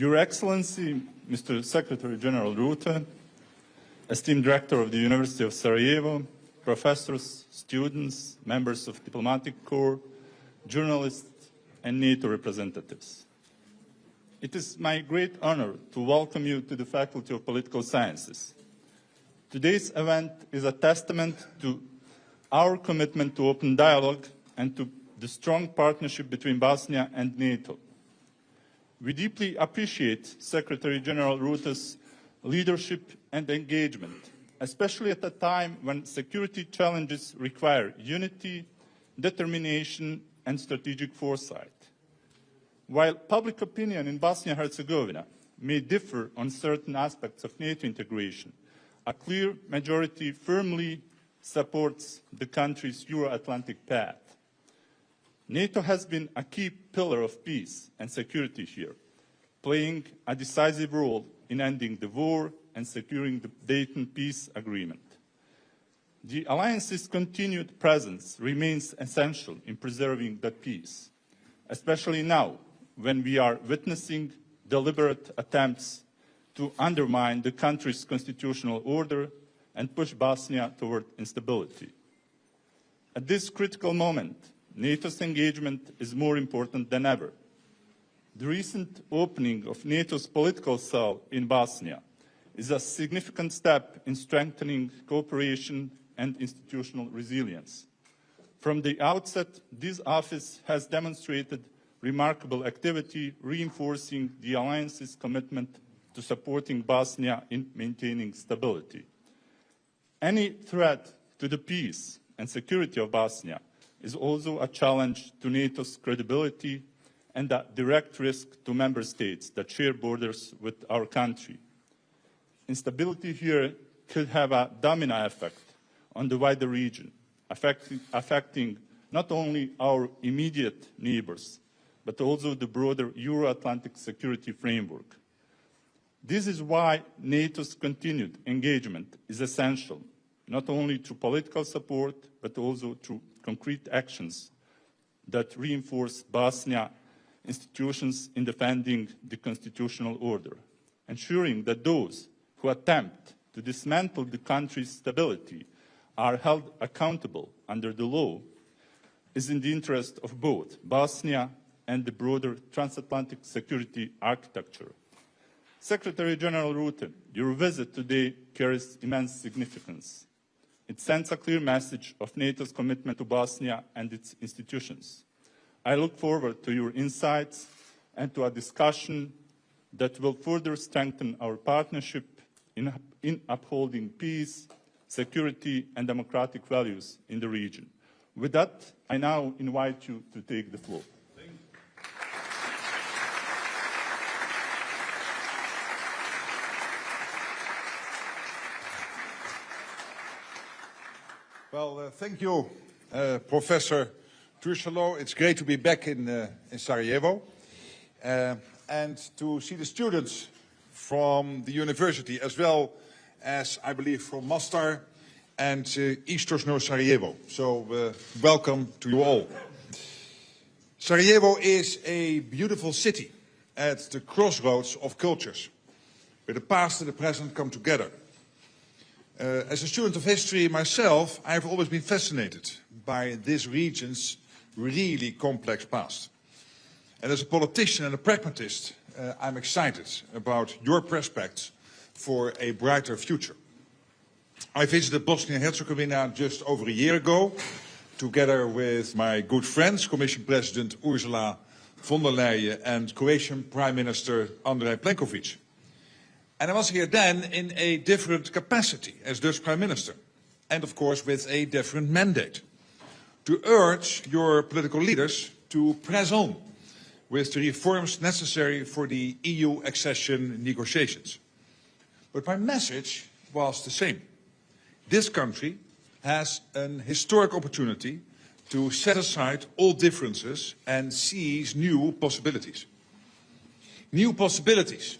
Your Excellency, Mr. Secretary General Rutte, esteemed Director of the University of Sarajevo, professors, students, members of diplomatic corps, journalists, and NATO representatives. It is my great honor to welcome you to the Faculty of Political Sciences. Today's event is a testament to our commitment to open dialogue and to the strong partnership between Bosnia and NATO. We deeply appreciate Secretary General Rutte's leadership and engagement, especially at a time when security challenges require unity, determination, and strategic foresight. While public opinion in Bosnia-Herzegovina may differ on certain aspects of NATO integration, a clear majority firmly supports the country's Euro-Atlantic path. NATO has been a key pillar of peace and security here, playing a decisive role in ending the war and securing the Dayton Peace Agreement. The alliance's continued presence remains essential in preserving that peace, especially now when we are witnessing deliberate attempts to undermine the country's constitutional order and push Bosnia toward instability. At this critical moment, NATO's engagement is more important than ever. The recent opening of NATO's political cell in Bosnia is a significant step in strengthening cooperation and institutional resilience. From the outset, this office has demonstrated remarkable activity, reinforcing the alliance's commitment to supporting Bosnia in maintaining stability. Any threat to the peace and security of Bosnia is also a challenge to NATO's credibility and a direct risk to member states that share borders with our country. Instability here could have a domino effect on the wider region, affecting not only our immediate neighbors, but also the broader Euro-Atlantic security framework. This is why NATO's continued engagement is essential, not only through political support, but also through concrete actions that reinforce Bosnia institutions in defending the constitutional order, ensuring that those who attempt to dismantle the country's stability are held accountable under the law is in the interest of both Bosnia and the broader transatlantic security architecture. Secretary General Rutte, your visit today carries immense significance. It sends a clear message of NATO's commitment to Bosnia and its institutions. I look forward to your insights and to a discussion that will further strengthen our partnership in upholding peace, security, and democratic values in the region. With that, I now invite you to take the floor. Well, thank you, Professor Trusalo. It's great to be back in Sarajevo and to see the students from the university, as well as, I believe, from Mostar and Istočno Sarajevo. So, welcome to you all. Sarajevo is a beautiful city at the crossroads of cultures, where the past and the present come together. As a student of history myself, I've always been fascinated by this region's really complex past. And as a politician and a pragmatist, I'm excited about your prospects for a brighter future. I visited Bosnia and Herzegovina just over a year ago, together with my good friends, Commission President Ursula von der Leyen and Croatian Prime Minister Andrej Plenković. And I was here then in a different capacity as Dutch Prime Minister, and of course with a different mandate, to urge your political leaders to press on with the reforms necessary for the EU accession negotiations. But my message was the same. This country has an historic opportunity to set aside all differences and seize new possibilities. New possibilities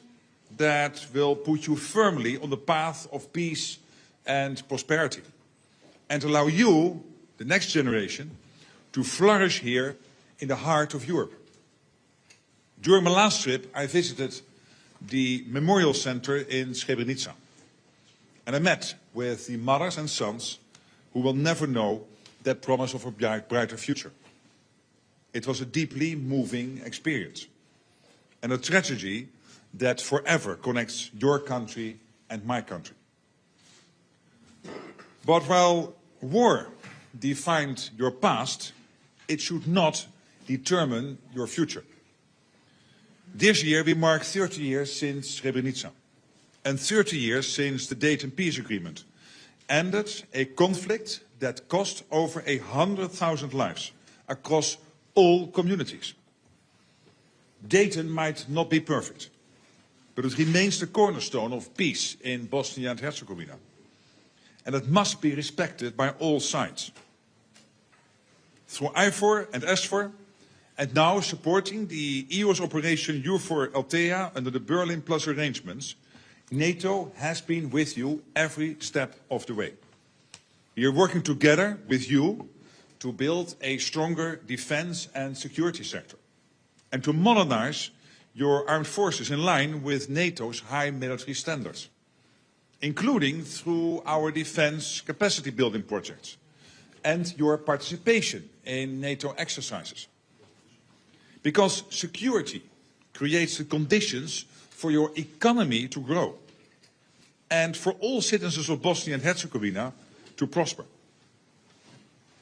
that will put you firmly on the path of peace and prosperity, and allow you, the next generation, to flourish here in the heart of Europe. During my last trip, I visited the Memorial Center in Srebrenica. And I met with the mothers and sons who will never know that promise of a brighter future. It was a deeply moving experience and a tragedy that forever connects your country and my country. But while war defined your past, it should not determine your future. This year we mark 30 years since Srebrenica and 30 years since the Dayton Peace Agreement ended a conflict that cost over 100,000 lives across all communities. Dayton might not be perfect, but it remains the cornerstone of peace in Bosnia and Herzegovina. And it must be respected by all sides. Through IFOR and SFOR, and now supporting the EU's Operation EUFOR Althea under the Berlin Plus arrangements, NATO has been with you every step of the way. We are working together with you to build a stronger defense and security sector and to modernize your armed forces in line with NATO's high military standards, including through our defense capacity building projects and your participation in NATO exercises. Because security creates the conditions for your economy to grow and for all citizens of Bosnia and Herzegovina to prosper.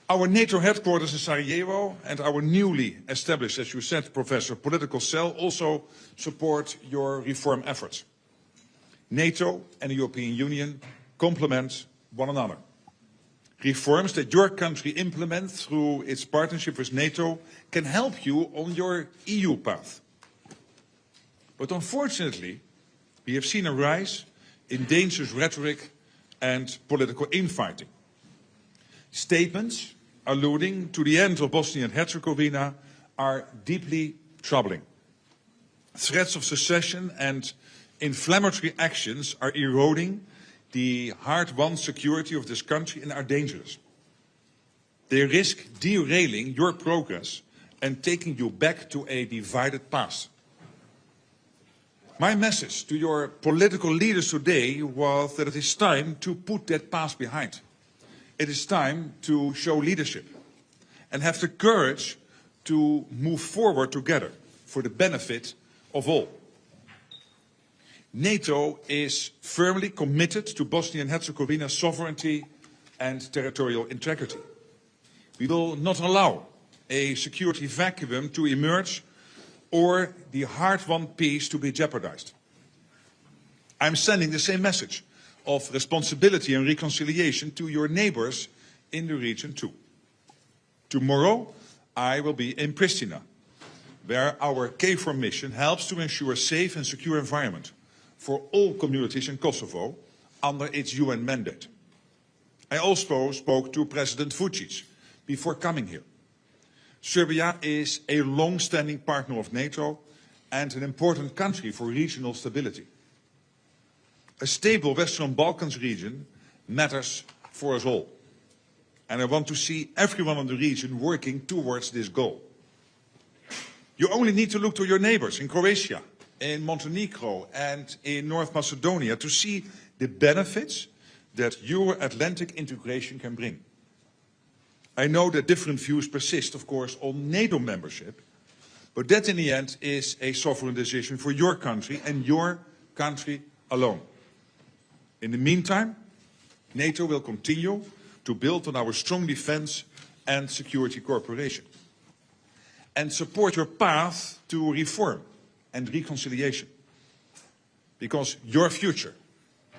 Our NATO headquarters in Sarajevo and our newly established, as you said, Professor, political cell also support your reform efforts. NATO and the European Union complement one another. Reforms that your country implements through its partnership with NATO can help you on your EU path. But unfortunately, we have seen a rise in dangerous rhetoric and political infighting. Statements alluding to the end of Bosnia and Herzegovina are deeply troubling. Threats of secession and inflammatory actions are eroding the hard-won security of this country and are dangerous. They risk derailing your progress and taking you back to a divided past. My message to your political leaders today was that it is time to put that past behind. It is time to show leadership and have the courage to move forward together for the benefit of all. NATO is firmly committed to Bosnia and Herzegovina's sovereignty and territorial integrity. We will not allow a security vacuum to emerge or the hard-won peace to be jeopardized. I'm sending the same message of responsibility and reconciliation to your neighbors in the region too. Tomorrow, I will be in Pristina, where our KFOR mission helps to ensure a safe and secure environment for all communities in Kosovo under its UN mandate. I also spoke to President Vučić before coming here. Serbia is a long-standing partner of NATO and an important country for regional stability. A stable Western Balkans region matters for us all. And I want to see everyone in the region working towards this goal. You only need to look to your neighbors in Croatia, in Montenegro and in North Macedonia to see the benefits that Euro-Atlantic integration can bring. I know that different views persist, of course, on NATO membership, but that in the end is a sovereign decision for your country and your country alone. In the meantime, NATO will continue to build on our strong defense and security cooperation and support your path to reform and reconciliation, because your future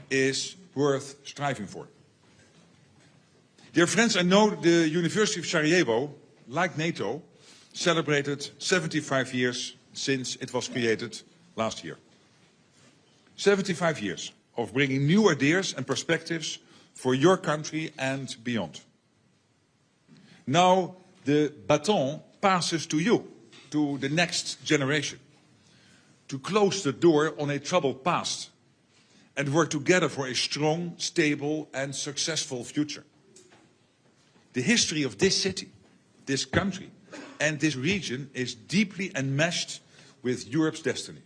is worth striving for. Dear friends, I know the University of Sarajevo, like NATO, celebrated 75 years since it was created last year. 75 years of bringing new ideas and perspectives for your country and beyond. Now the baton passes to you, to the next generation, to close the door on a troubled past and work together for a strong, stable and successful future. The history of this city, this country and this region is deeply enmeshed with Europe's destiny.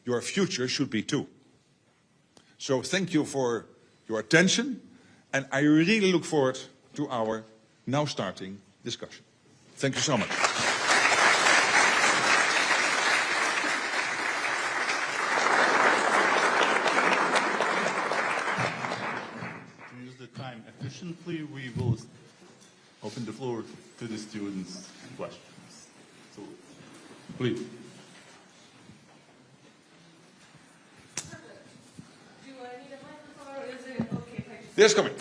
your future should be too. So thank you for your attention, and I really look forward to our now starting discussion. Thank you so much. To use the time efficiently, we will open the floor to the students' questions. So, please. Yes, coming.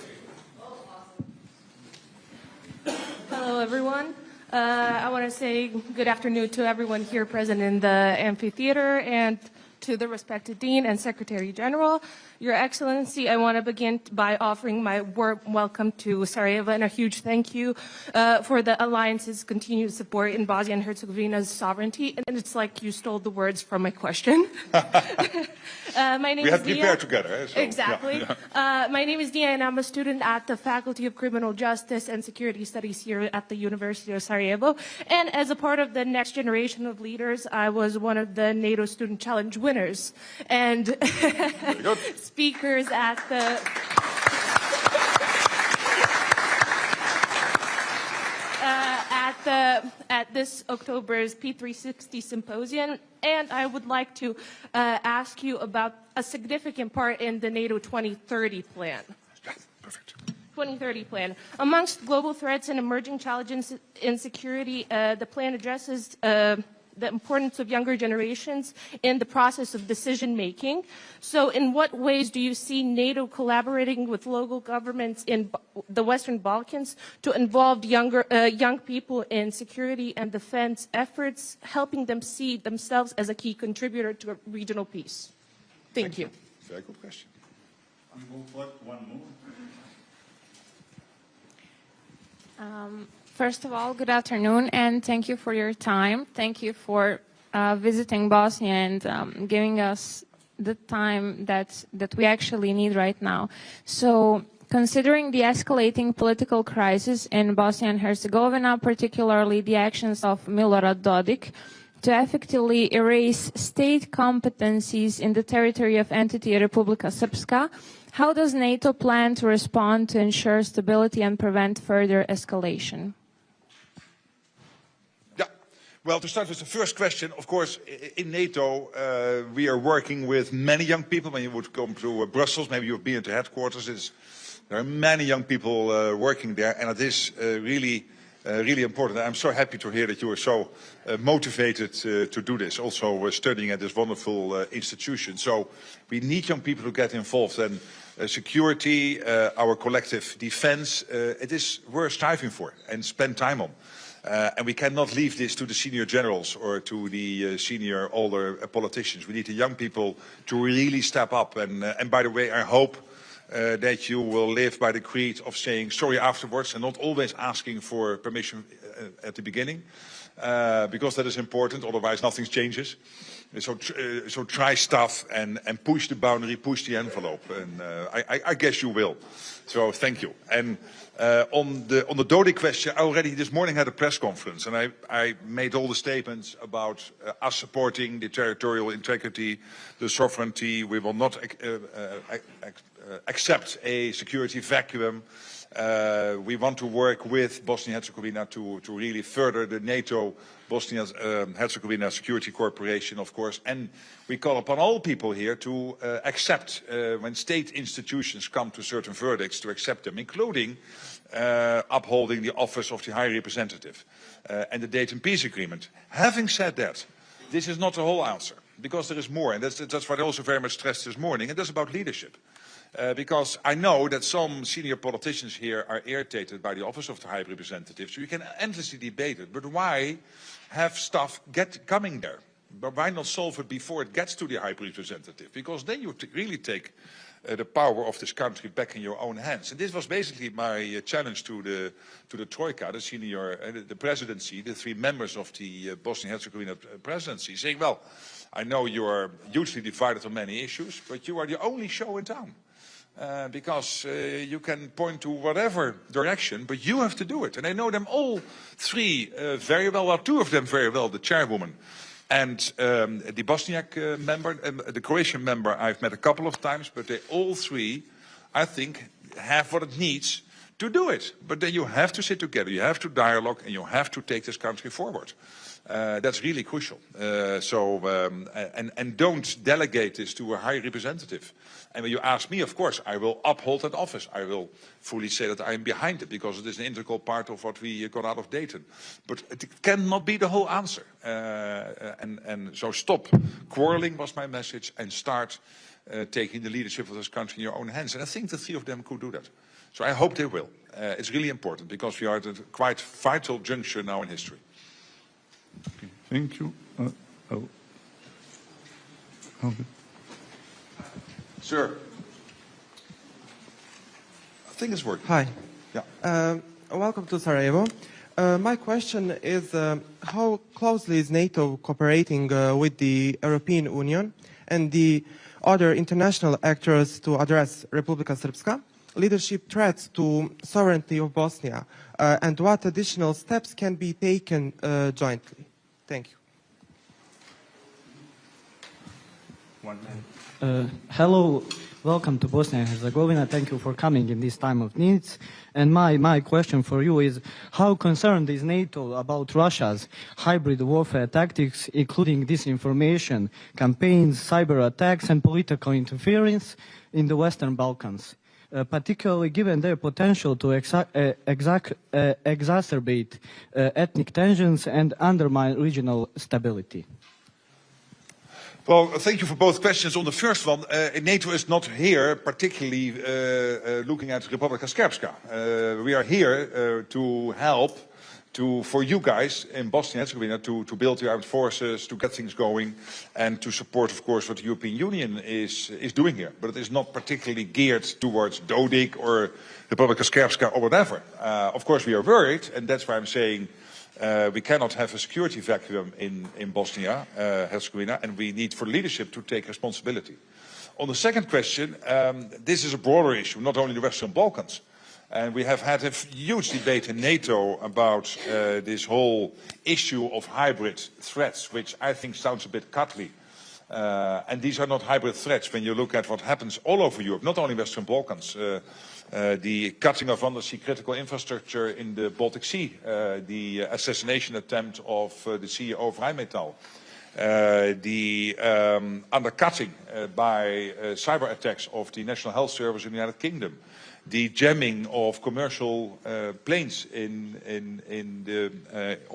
Hello, everyone. I want to say good afternoon to everyone here present in the amphitheater and to the respected Dean and Secretary General. Your Excellency, I want to begin by offering my warm welcome to Sarajevo and a huge thank you for the Alliance's continued support in Bosnia and Herzegovina's sovereignty. And it's like you stole the words from my question. My name We is have Dia. prepared together. So, Exactly. yeah. My name is Dia, and I'm a student at the Faculty of Criminal Justice and Security Studies here at the University of Sarajevo. And as a part of the next generation of leaders, I was one of the NATO Student Challenge winners. And Very good. speakers at the at this October's P360 symposium, and I would like to ask you about a significant part in the NATO 2030 plan. Perfect. 2030 plan. Amongst global threats and emerging challenges in security, the plan addresses the importance of younger generations in the process of decision-making. So in what ways do you see NATO collaborating with local governments in the Western Balkans to involve young people in security and defense efforts, helping them see themselves as a key contributor to regional peace? Thank you. Very good question. One more. First of all, good afternoon, and thank you for your time. Thank you for visiting Bosnia and giving us the time that we actually need right now. So, considering the escalating political crisis in Bosnia and Herzegovina, particularly the actions of Milorad Dodik, to effectively erase state competencies in the territory of entity Republika Srpska, how does NATO plan to respond to ensure stability and prevent further escalation? Yeah. Well, to start with the first question, of course, in NATO, we are working with many young people. When you would come to Brussels, maybe you've been at the headquarters, there are many young people working there, and it is really important. I'm so happy to hear that you are so motivated to do this, also studying at this wonderful institution. So we need young people to get involved, and security, our collective defense, it is worth striving for and spend time on. And we cannot leave this to the senior generals or to the senior older politicians. We need the young people to really step up. And by the way, I hope that you will live by the creed of saying sorry afterwards and not always asking for permission at the beginning, because that is important, otherwise nothing changes. So try stuff and push the boundary, push the envelope, and I guess you will. So thank you. And on the Dodik question, I already this morning had a press conference, and I made all the statements about us supporting the territorial integrity, the sovereignty. We will not accept a security vacuum. We want to work with Bosnia-Herzegovina to really further the NATO Bosnia-Herzegovina Security Cooperation, of course. And we call upon all people here to accept, when state institutions come to certain verdicts, to accept them, including upholding the office of the High Representative and the Dayton Peace Agreement. Having said that, this is not the whole answer, because there is more, and that's what I also very much stressed this morning, and that's about leadership. Because I know that some senior politicians here are irritated by the office of the High Representative, so you can endlessly debate it. But why have stuff coming there? But why not solve it before it gets to the High Representative? Because then you really take the power of this country back in your own hands. And this was basically my challenge to the Troika, the senior, the presidency, the three members of the Bosnia-Herzegovina presidency, saying, well, I know you are hugely divided on many issues, but you are the only show in town. Because you can point to whatever direction, but you have to do it. And I know them all three very well, two of them very well, the chairwoman And the Bosniak member, the Croatian member, I've met a couple of times, but they all three, I think, have what it needs to do it. But then you have to sit together, you have to dialogue, and you have to take this country forward. That's really crucial. And don't delegate this to a high representative. And when you ask me, of course, I will uphold that office. I will fully say that I am behind it because it is an integral part of what we got out of Dayton. But it cannot be the whole answer. So stop quarreling was my message and start taking the leadership of this country in your own hands. And I think the three of them could do that. So I hope they will. It's really important because we are at a quite vital juncture now in history. Okay, thank you. Okay. Sir. I think it's working. Hi. Yeah. Welcome to Sarajevo. My question is how closely is NATO cooperating with the European Union and the other international actors to address Republika Srpska, leadership threats to sovereignty of Bosnia, and what additional steps can be taken jointly? Thank you. Hello, welcome to Bosnia and Herzegovina. Thank you for coming in this time of needs. And my question for you is, how concerned is NATO about Russia's hybrid warfare tactics, including disinformation, campaigns, cyber attacks, and political interference in the Western Balkans, particularly given their potential to exacerbate ethnic tensions and undermine regional stability? Well, thank you for both questions. On the first one, NATO is not here particularly looking at Republika Srpska. We are here to help for you guys in Bosnia and Herzegovina to build the armed forces, to get things going, and to support, of course, what the European Union is doing here. But it is not particularly geared towards Dodik or Republika Srpska or whatever. Of course, we are worried, and that's why I'm saying we cannot have a security vacuum in Bosnia, Herzegovina, and we need for leadership to take responsibility. On the second question, this is a broader issue, not only the Western Balkans. And we have had a huge debate in NATO about this whole issue of hybrid threats, which I think sounds a bit cuddly. And these are not hybrid threats when you look at what happens all over Europe, not only Western Balkans. The cutting of undersea critical infrastructure in the Baltic Sea, the assassination attempt of the CEO of Rheinmetall, the undercutting by cyber attacks of the National Health Service in the United Kingdom, the jamming of commercial planes on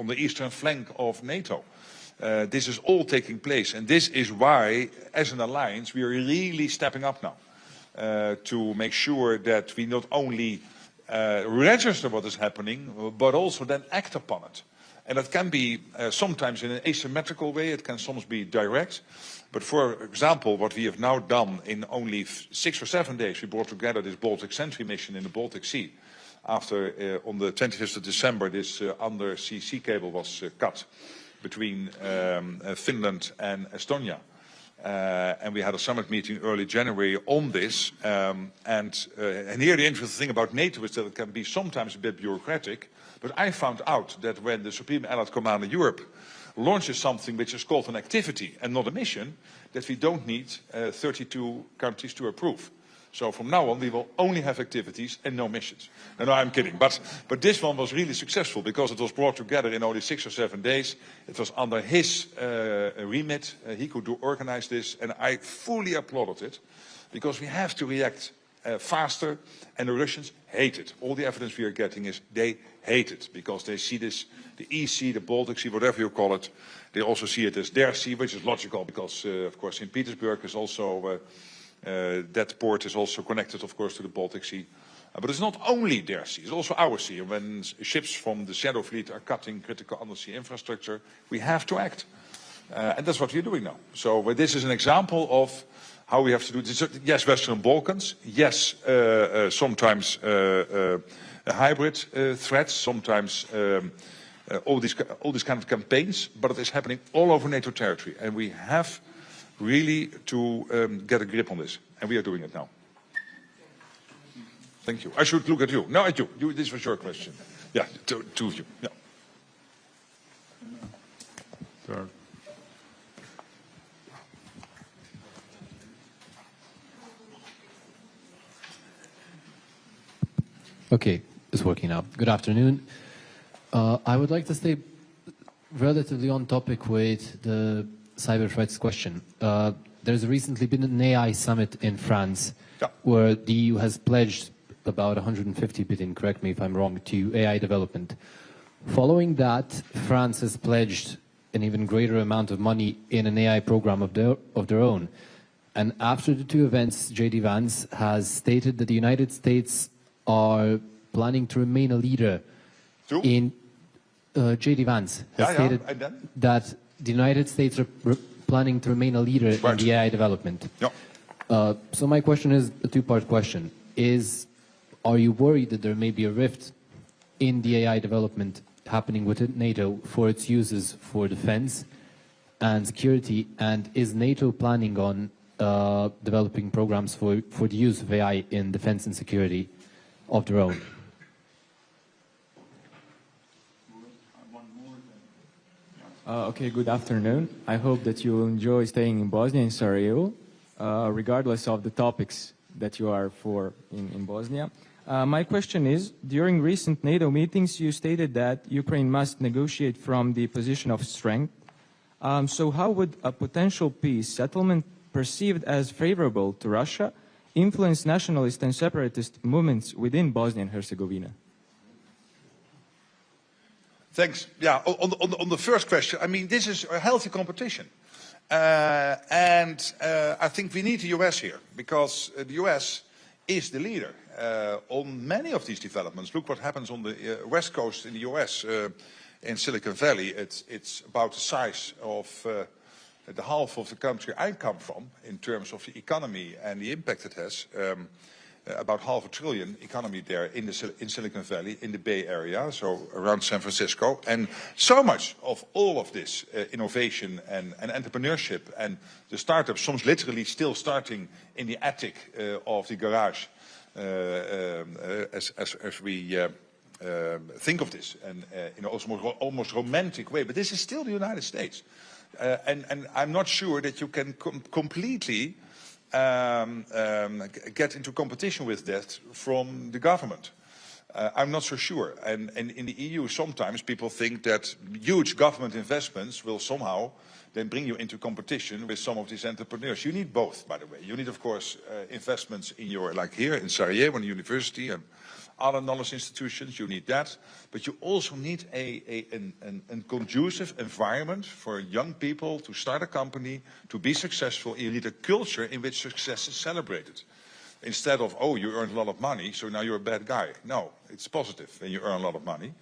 the eastern flank of NATO. This is all taking place, and this is why, as an alliance, we are really stepping up now to make sure that we not only register what is happening, but also then act upon it. And that can be sometimes in an asymmetrical way, it can sometimes be direct. But for example, what we have now done in only 6 or 7 days, we brought together this Baltic Sentry mission in the Baltic Sea. After, on the 25th of December, this undersea sea cable was cut between Finland and Estonia. And we had a summit meeting early January on this. And here the interesting thing about NATO is that it can be sometimes a bit bureaucratic. But I found out that when the Supreme Allied Command in Europe launches something which is called an activity and not a mission, that we don't need 32 countries to approve. So from now on, we will only have activities and no missions. No, I'm kidding. But this one was really successful because it was brought together in only 6 or 7 days. It was under his remit. He could organize this, and I fully applauded it because we have to react faster, and the Russians hate it. All the evidence we are getting is they hate it because they see this, the EC, the Baltic Sea, whatever you call it, they also see it as their sea, which is logical because, of course, St. Petersburg is also... that port is also connected, of course, to the Baltic Sea. But it's not only their sea, it's also our sea. And when ships from the Shadow Fleet are cutting critical undersea infrastructure, we have to act. And that's what we're doing now. So this is an example of how we have to do this. Yes, Western Balkans. Yes, sometimes hybrid threats, sometimes all these kind of campaigns. But it is happening all over NATO territory. And we have really to get a grip on this, and we are doing it now. Thank you. I should look at you. No, at you. This was your question. Yeah, two of you. Yeah. Sure. Okay, it's working now. Good afternoon. I would like to stay relatively on topic with the cyber threats question. There's recently been an AI summit in France where the EU has pledged about 150 billion, correct me if I'm wrong, to AI development. Following that, France has pledged an even greater amount of money in an AI program of their own. And after the two events, J.D. Vance has stated that the United States are planning to remain a leader in... J.D. Vance has stated that the United States are planning to remain a leader in the AI development. So my question is a two-part question. Are you worried that there may be a rift in the AI development happening within NATO for its uses for defense and security? And is NATO planning on developing programs for the use of AI in defense and security of their own? Okay, good afternoon. I hope that you will enjoy staying in Bosnia and Sarajevo, regardless of the topics that you are for in Bosnia. My question is, during recent NATO meetings, you stated that Ukraine must negotiate from the position of strength. So how would a potential peace settlement perceived as favorable to Russia influence nationalist and separatist movements within Bosnia and Herzegovina? Thanks. Yeah, on the first question, I mean, this is a healthy competition. And I think we need the US here, because the US is the leader on many of these developments. Look what happens on the West Coast in the US, in Silicon Valley. It's about the size of the half of the country I come from in terms of the economy and the impact it has. About $500 billion economy there in Silicon Valley, in the Bay Area, so around San Francisco. And so much of all of this innovation and entrepreneurship and the startups, some literally still starting in the attic of the garage, as we think of this, and in an almost romantic way. But this is still the United States. And I'm not sure that you can completely get into competition with that from the government. I'm not so sure. And in the EU, sometimes people think that huge government investments will somehow then bring you into competition with some of these entrepreneurs. You need both, by the way. You need, of course, investments in your, like here in Sarajevo, in the university and other knowledge institutions. You need that. But you also need a conducive environment for young people to start a company, to be successful. You need a culture in which success is celebrated. Instead of, oh, you earned a lot of money, so now you're a bad guy. No, it's positive when you earn a lot of money.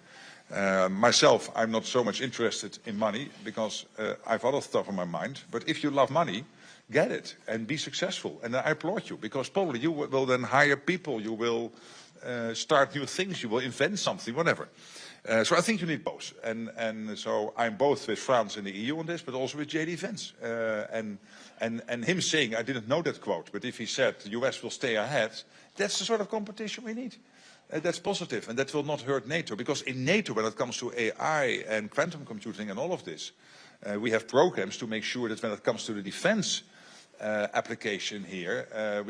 Myself, I'm not so much interested in money because I have other stuff on my mind. But if you love money, get it and be successful. And I applaud you, because probably you will then hire people, you will start new things, you will invent something, whatever. So I think you need both. And so I'm both with France and the EU on this, but also with J.D. Vance. And him saying, I didn't know that quote, but if he said the US will stay ahead, that's the sort of competition we need. That's positive, and that will not hurt NATO, because in NATO, when it comes to AI and quantum computing and all of this, we have programs to make sure that when it comes to the defense application here,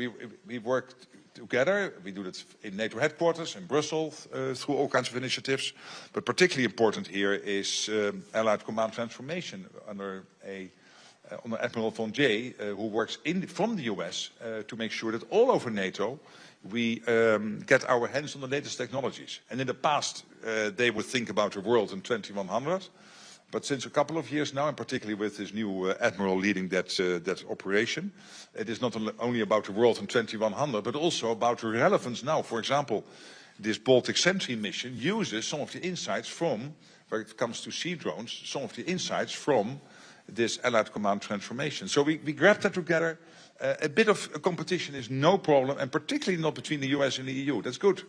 we work together. We do that in NATO headquarters in Brussels through all kinds of initiatives. But particularly important here is Allied Command Transformation under Admiral von Jay, who works from the US to make sure that all over NATO we get our hands on the latest technologies. And in the past, they would think about the world in 2100. But since a couple of years now, and particularly with this new admiral leading that operation, it is not only about the world in 2100, but also about the relevance now. For example, this Baltic Sentry mission uses some of the insights from, where it comes to sea drones, some of the insights from this Allied Command Transformation. So we grab that together. A bit of a competition is no problem, and particularly not between the US and the EU. That's good.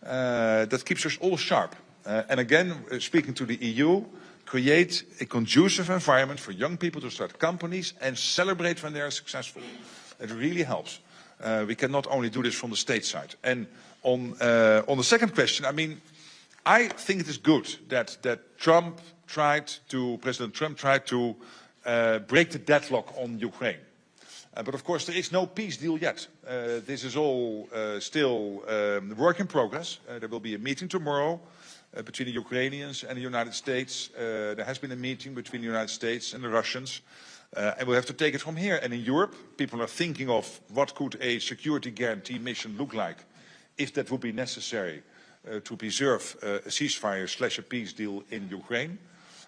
That keeps us all sharp. And again, speaking to the EU, create a conducive environment for young people to start companies and celebrate when they are successful. It really helps. We can not only do this from the state side. And on the second question, I mean, I think it is good that President Trump tried to break the deadlock on Ukraine. But of course, there is no peace deal yet. This is all still work in progress. There will be a meeting tomorrow between the Ukrainians and the United States. There has been a meeting between the United States and the Russians. And we'll have to take it from here. And in Europe, people are thinking of what could a security guarantee mission look like if that would be necessary to preserve a ceasefire / a peace deal in Ukraine.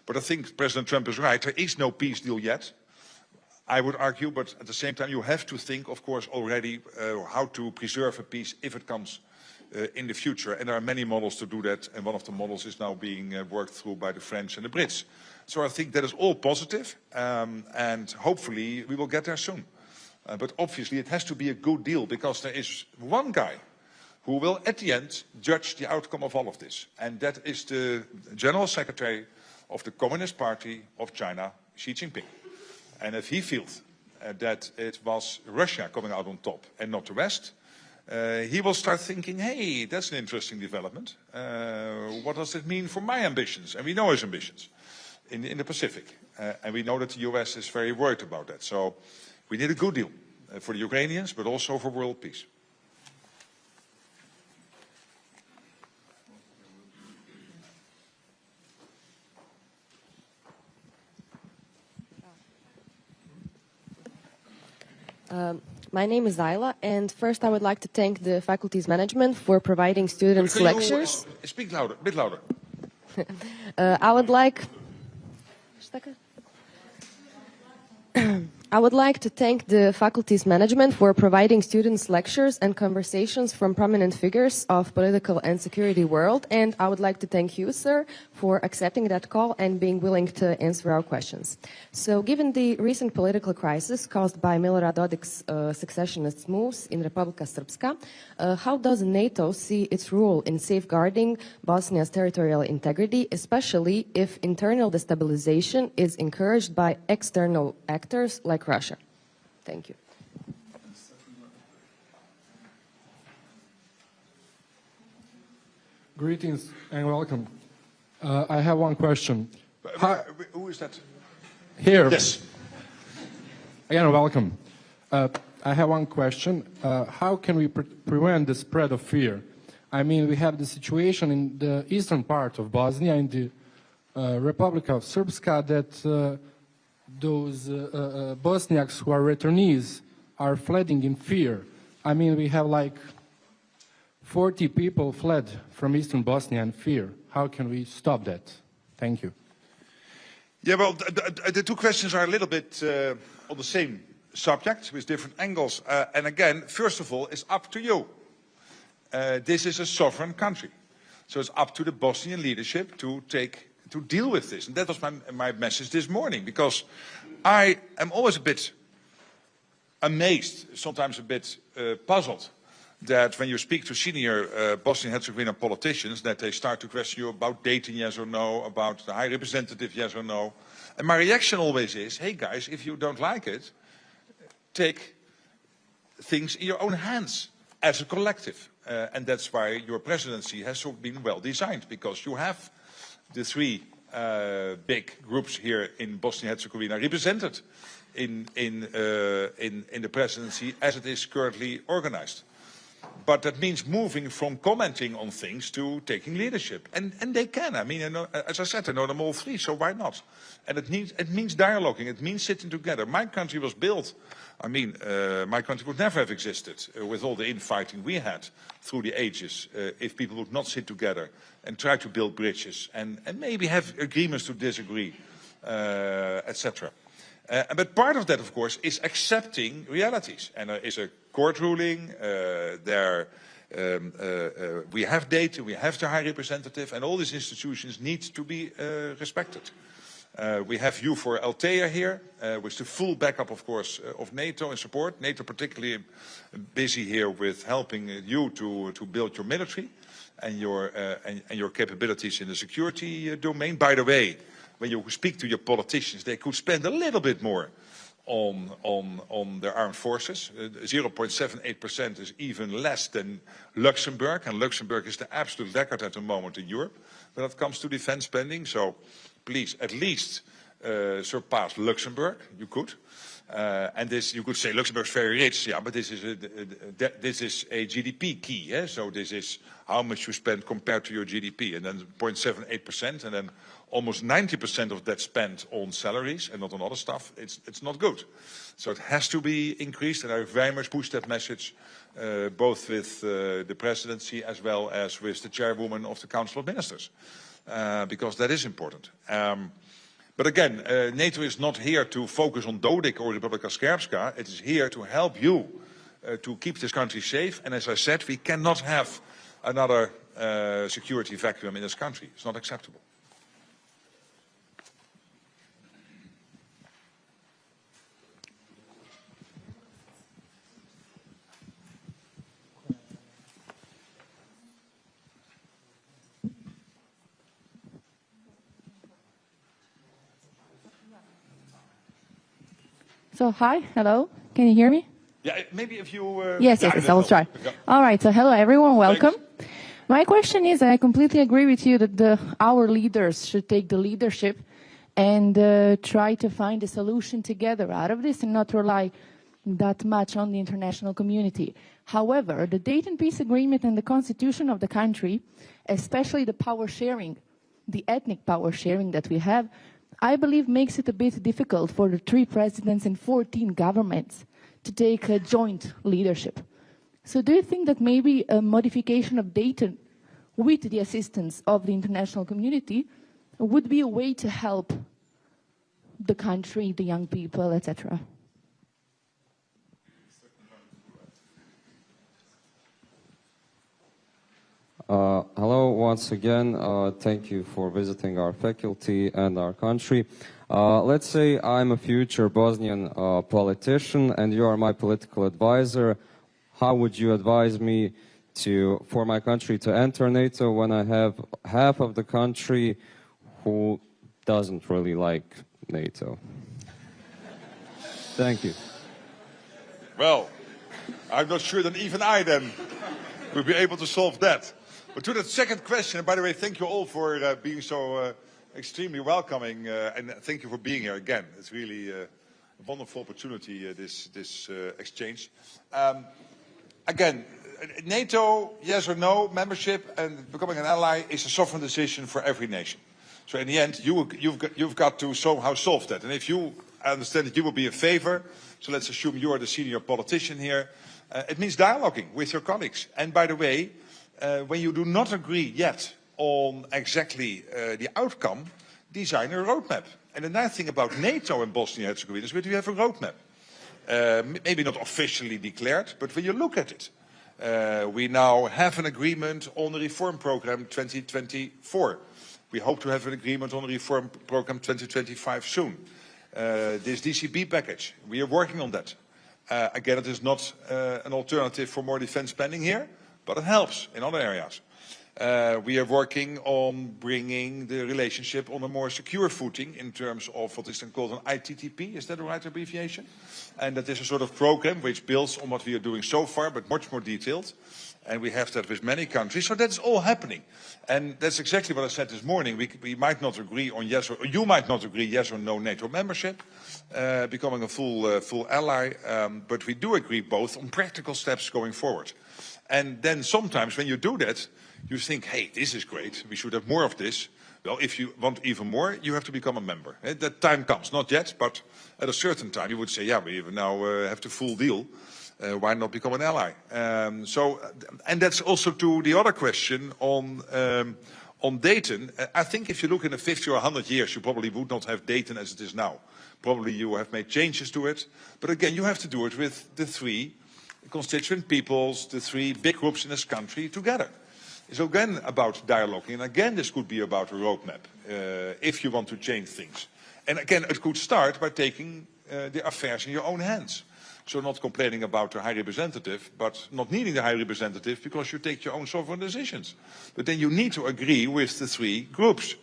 But I think President Trump is right. There is no peace deal yet, I would argue, but at the same time you have to think, of course, already how to preserve a peace if it comes in the future. And there are many models to do that, and one of the models is now being worked through by the French and the Brits. So I think that is all positive, and hopefully we will get there soon. But obviously it has to be a good deal, because there is one guy who will at the end judge the outcome of all of this. And that is the General Secretary of the Communist Party of China, Xi Jinping. And if he feels that it was Russia coming out on top and not the West, he will start thinking, hey, that's an interesting development. What does it mean for my ambitions? And we know his ambitions in the Pacific. And we know that the US is very worried about that. So we need a good deal for the Ukrainians, but also for world peace. My name is Ayla, and first I would like to thank the faculty's management for providing students lectures. Speak louder, a bit louder. I would like to thank the faculty's management for providing students lectures and conversations from prominent figures of political and security world, and I would like to thank you, sir, for accepting that call and being willing to answer our questions. So, given the recent political crisis caused by Milorad Dodik's secessionist moves in Republika Srpska, how does NATO see its role in safeguarding Bosnia's territorial integrity, especially if internal destabilization is encouraged by external actors like Russia? Thank you. Greetings and welcome. I have one question. Who is that? Here. Yes. Again, welcome. I have one question. How can we prevent the spread of fear? I mean, we have the situation in the eastern part of Bosnia, in the Republika of Srpska, that those Bosniaks who are returnees are fleeing in fear. I mean, we have like 40 people fled from eastern Bosnia in fear. How can we stop that? Thank you. Yeah, well, the two questions are a little bit on the same subject with different angles. And again, first of all, it's up to you. This is a sovereign country. So it's up to the Bosnian leadership to deal with this. And that was my message this morning, because I am always a bit amazed, sometimes a bit puzzled, that when you speak to senior Bosnian-Herzegovina politicians, that they start to question you about Dayton, yes or no, about the High Representative, yes or no. And my reaction always is, hey guys, if you don't like it, take things in your own hands as a collective. And that's why your presidency has been well designed, because you have the three big groups here in Bosnia-Herzegovina represented in the presidency as it is currently organized. But that means moving from commenting on things to taking leadership. And they can. I mean, as I said, I know them all three, so why not? And it means dialoguing. It means sitting together. My country was built. I mean, my country would never have existed with all the infighting we had through the ages if people would not sit together and try to build bridges and maybe have agreements to disagree, etc. But part of that, of course, is accepting realities. And there is a court ruling, we have data, we have the High Representative, and all these institutions need to be respected. We have you for Althea here, with the full backup, of course, of NATO and support. NATO particularly busy here with helping you to build your military and your capabilities in the security domain. By the way, when you speak to your politicians, they could spend a little bit more on their armed forces. 0.78% is even less than Luxembourg, and Luxembourg is the absolute record at the moment in Europe when it comes to defense spending. So please, at least surpass Luxembourg. You could. And this, you could say Luxembourg's very rich, yeah, but this is a GDP key, yeah? So this is how much you spend compared to your GDP, and then 0.78%, and then almost 90% of that spent on salaries and not on other stuff. It's not good. So it has to be increased, and I very much push that message, both with the presidency as well as with the chairwoman of the Council of Ministers, because that is important. But again, NATO is not here to focus on Dodik or Republika Srpska. It is here to help you to keep this country safe. And as I said, we cannot have another security vacuum in this country. It's not acceptable. So, hi, hello, can you hear me? Yeah, maybe if you... Yes, I will try. All right, so hello everyone, welcome. Thanks. My question is, I completely agree with you that our leaders should take the leadership and try to find a solution together out of this and not rely that much on the international community. However, the Dayton Peace Agreement and the constitution of the country, especially the power sharing, the ethnic power sharing that we have, I believe makes it a bit difficult for the 3 presidents and 14 governments to take a joint leadership. So do you think that maybe a modification of Dayton with the assistance of the international community would be a way to help the country, the young people, etc.? Hello once again. Thank you for visiting our faculty and our country. Let's say I'm a future Bosnian politician and you are my political advisor. How would you advise me for my country to enter NATO when I have half of the country who doesn't really like NATO? Thank you. Well, I'm not sure that even I then would be able to solve that. But to that second question, and by the way, thank you all for being so extremely welcoming, and thank you for being here again. It's really a wonderful opportunity, this exchange. Again, NATO, yes or no, membership and becoming an ally is a sovereign decision for every nation. So in the end, you've got to somehow solve that. And if you, I understand that you will be in favor, so let's assume you are the senior politician here, it means dialoguing with your colleagues. And by the way, when you do not agree yet on exactly the outcome, design a roadmap. And the nice thing about NATO and Bosnia-Herzegovina is that we have a roadmap. Maybe not officially declared, but when you look at it, we now have an agreement on the reform program 2024. We hope to have an agreement on the reform program 2025 soon. This DCB package, we are working on that. Again, it is not an alternative for more defense spending here, but it helps in other areas. We are working on bringing the relationship on a more secure footing in terms of what is then called an ITTP, is that the right abbreviation? And that is a sort of program which builds on what we are doing so far, but much more detailed. And we have that with many countries, so that's all happening. And that's exactly what I said this morning. We might not agree on yes or you might not agree yes or no NATO membership, becoming a full ally, but we do agree both on practical steps going forward. And then sometimes when you do that, you think, hey, this is great, we should have more of this. Well, if you want even more, you have to become a member. That time comes, not yet, but at a certain time you would say, yeah, we now have the full deal. Why not become an ally? And that's also to the other question on Dayton. I think if you look in the 50 or 100 years, you probably would not have Dayton as it is now. Probably you have made changes to it. But again, you have to do it with the 3 constituent peoples, the 3 big groups in this country together. It's again about dialoguing, and again this could be about a roadmap, if you want to change things. And again, it could start by taking the affairs in your own hands. So not complaining about the High Representative, but not needing the High Representative because you take your own sovereign decisions. But then you need to agree with the 3 groups.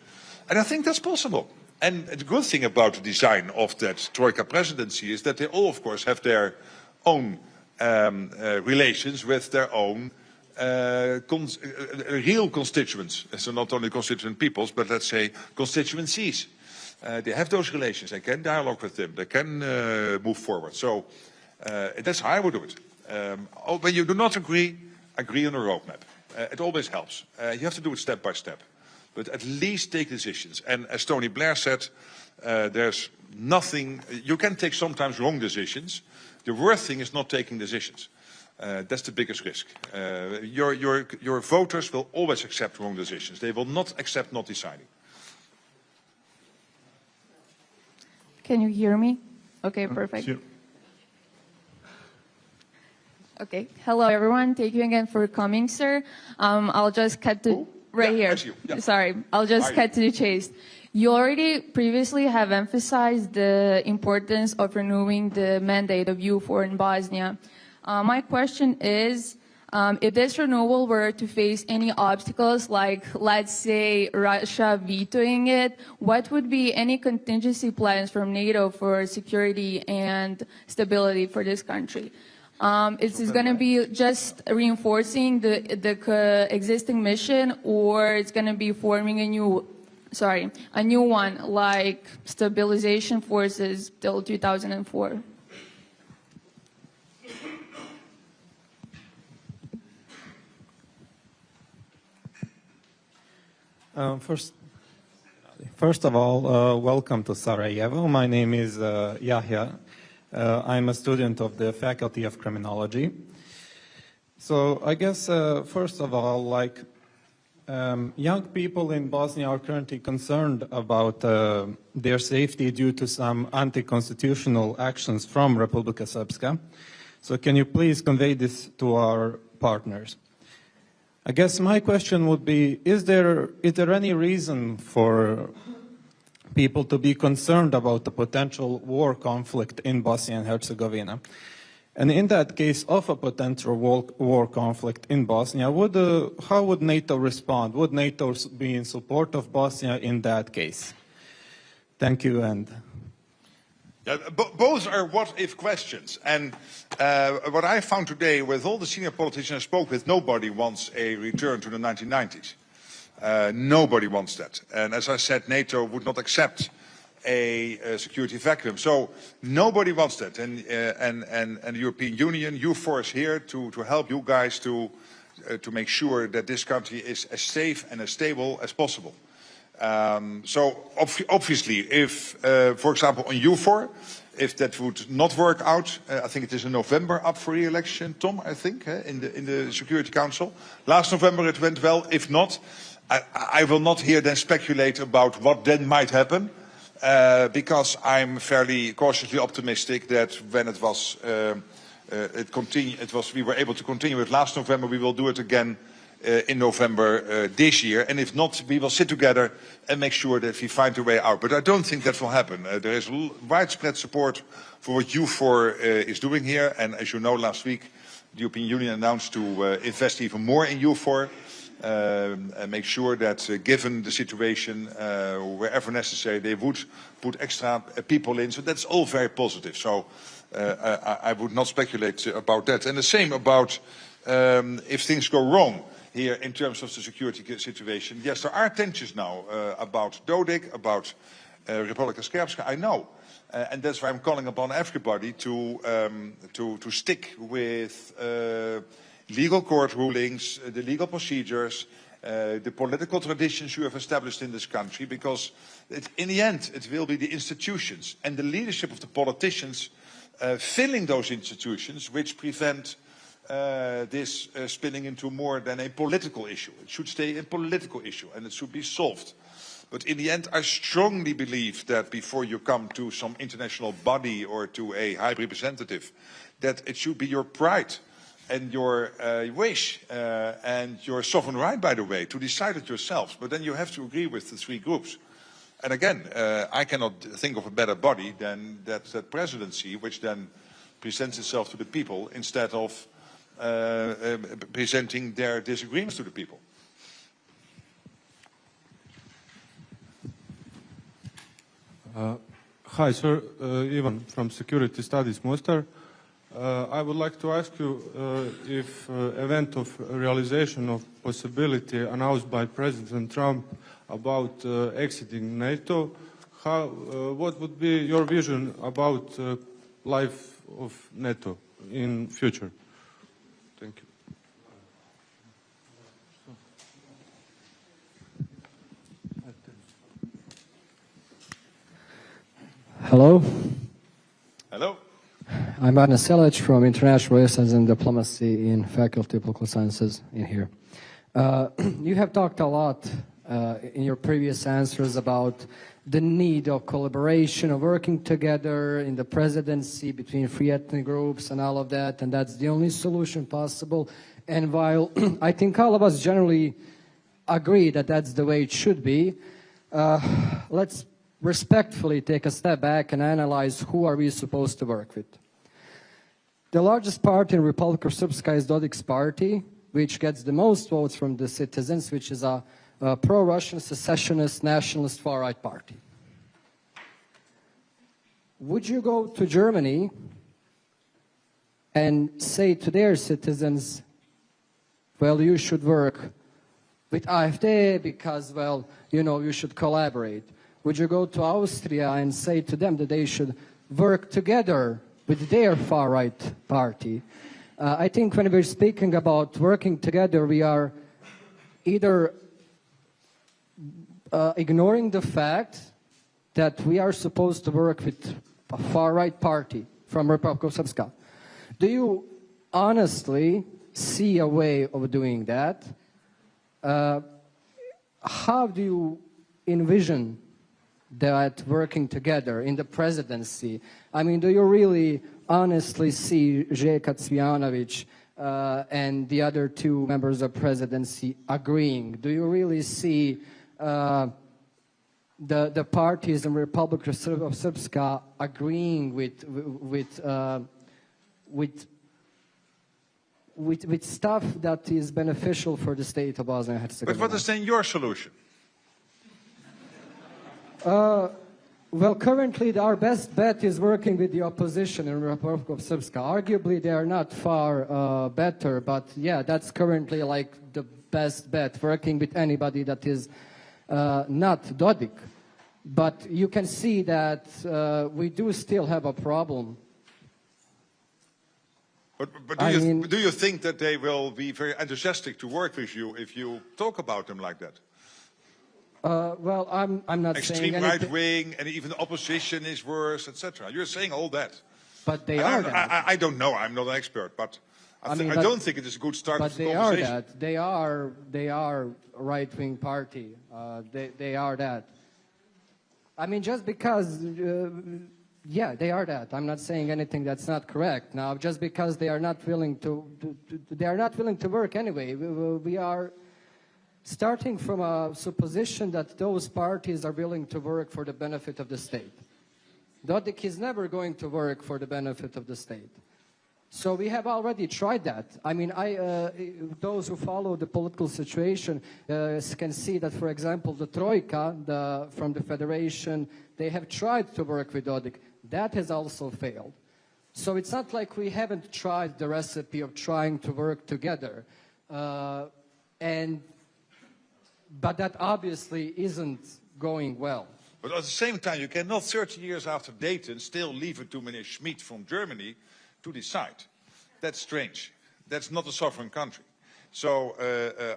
And I think that's possible. And the good thing about the design of that Troika presidency is that they all, of course, have their own relations with their own real constituents. So not only constituent peoples, but let's say constituencies. They have those relations. They can dialogue with them. They can move forward. So that's how I would do it. When you do not agree on a roadmap. It always helps. You have to do it step by step. But at least take decisions. And as Tony Blair said, there's nothing... You can take sometimes wrong decisions. The worst thing is not taking decisions. That's the biggest risk. Your voters will always accept wrong decisions. They will not accept not deciding. Can you hear me? Okay, perfect. Sure. Okay. Hello, everyone. Thank you again for coming, sir. I'll just cut to here. Yeah. Sorry, I'll just cut to the chase. You already previously have emphasized the importance of renewing the mandate of EUFOR in Bosnia. My question is, if this renewal were to face any obstacles, like let's say Russia vetoing it, what would be any contingency plans from NATO for security and stability for this country? Is this going to be just reinforcing the existing mission, or it's going to be forming a new one, like stabilization forces till 2004? First of all, welcome to Sarajevo. My name is Yahya. I'm a student of the Faculty of Criminology. So I guess, first of all, like young people in Bosnia are currently concerned about their safety due to some anti-constitutional actions from Republika Srpska. So can you please convey this to our partners? I guess my question would be, is there any reason for people to be concerned about the potential war conflict in Bosnia and Herzegovina? And in that case of a potential war conflict in Bosnia, how would NATO respond? Would NATO be in support of Bosnia in that case? Thank you. And yeah, both are what-if questions. And what I found today with all the senior politicians I spoke with, nobody wants a return to the 1990s. Nobody wants that. And as I said, NATO would not accept a security vacuum. So nobody wants that. And the European Union, EUFOR is here to help you guys to make sure that this country is as safe and as stable as possible. So obviously, if, for example, on EUFOR, if that would not work out, I think it is in November up for re-election, Tom, I think, in the Security Council. Last November it went well. If not, I will not here then speculate about what then might happen, because I'm fairly cautiously optimistic that when it was, we were able to continue it last November, we will do it again in November this year. And if not, we will sit together and make sure that we find a way out. But I don't think that will happen. There is widespread support for what EUFOR is doing here. And as you know, last week, the European Union announced to invest even more in EUFOR. And make sure that given the situation, wherever necessary, they would put extra people in. So that's all very positive. So I would not speculate about that. And the same about if things go wrong here in terms of the security situation. Yes, there are tensions now about Dodik, about Republika Srpska, I know. And that's why I'm calling upon everybody to stick with legal court rulings, the legal procedures, the political traditions you have established in this country, because in the end it will be the institutions and the leadership of the politicians filling those institutions which prevent this spinning into more than a political issue. It should stay a political issue and it should be solved. But in the end, I strongly believe that before you come to some international body or to a high representative, that it should be your pride and your wish and your sovereign right, by the way, to decide it yourselves. But then you have to agree with the three groups. And again, I cannot think of a better body than that presidency, which then presents itself to the people instead of presenting their disagreements to the people. Hi, sir. Ivan from Security Studies Mostar. I would like to ask you if event of realization of possibility announced by President Trump about exiting NATO, what would be your vision about life of NATO in future? Thank you. Hello. Hello. I'm Arne Selic from International Relations and Diplomacy in Faculty of Political Sciences in here. You have talked a lot in your previous answers about the need of collaboration, of working together in the presidency between free ethnic groups and all of that, and that's the only solution possible. And while I think all of us generally agree that that's the way it should be, let's respectfully take a step back and analyze who are we supposed to work with. The largest party in Republic of Srpska is Dodik's party, which gets the most votes from the citizens, which is a pro-Russian, secessionist, nationalist, far-right party. Would you go to Germany and say to their citizens, well, you should work with AfD because, well, you know, you should collaborate? Would you go to Austria and say to them that they should work together with their far-right party? I think when we're speaking about working together, we are either ignoring the fact that we are supposed to work with a far-right party from Republic of Srpska. Do you honestly see a way of doing that? How do you envision that working together in the presidency? I mean, do you really honestly see Željka Cvijanović and the other two members of presidency agreeing? Do you really see the parties in Republic of Srpska agreeing with stuff that is beneficial for the state of Bosnia and Herzegovina? But what is then your solution? Well, currently our best bet is working with the opposition in Republic of Srpska. Arguably, they are not far better, but yeah, that's currently like the best bet, working with anybody that is not Dodik. But you can see that we do still have a problem. But do you think that they will be very enthusiastic to work with you if you talk about them like that? Well, I'm not saying extreme right wing, and even the opposition is worse, etc. You're saying all that. But they are that. I don't know. I'm not an expert, but I don't think it is a good start for the conversation. But they are that. They are right-wing party. They are that. I mean, just because, yeah, they are that. I'm not saying anything that's not correct. Now, just because they are not willing to work anyway. We are starting from a supposition that those parties are willing to work for the benefit of the state. Dodik is never going to work for the benefit of the state. So we have already tried that. I mean, those who follow the political situation can see that, for example, the Troika from the Federation, they have tried to work with Dodik. That has also failed. So it's not like we haven't tried the recipe of trying to work together. But that obviously isn't going well. But at the same time, you cannot 30 years after Dayton still leave it to Mr. Schmid from Germany to decide. That's strange. That's not a sovereign country. So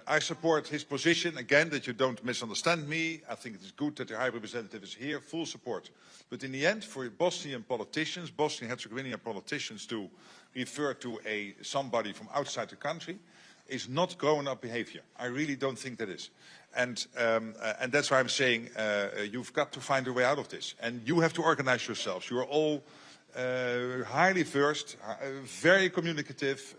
I support his position, again, that you don't misunderstand me. I think it is good that the High Representative is here, full support. But in the end, for Bosnian politicians, Bosnian-Herzegovinian politicians to refer to somebody from outside the country is not grown-up behavior. I really don't think that is. And that's why I'm saying you've got to find a way out of this. And you have to organize yourselves. You are all highly versed, very communicative,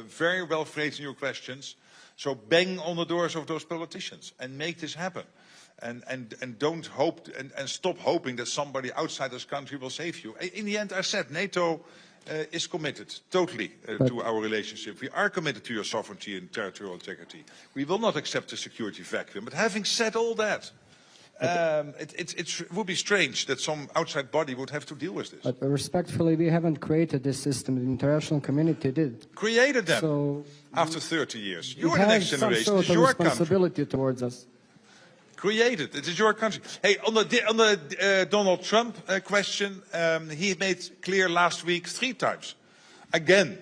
very well phrased in your questions. So bang on the doors of those politicians and make this happen. And don't hope and stop hoping that somebody outside this country will save you. In the end, I said NATO is committed totally to our relationship. We are committed to your sovereignty and territorial integrity. We will not accept a security vacuum. But having said all that, it would be strange that some outside body would have to deal with this. But respectfully, we haven't created this system. The international community did. Created them so after 30 years. You're the next generation. Some sort of responsibility towards us. created. It is your country. Hey, on the Donald Trump question, he made clear last week 3 times, again,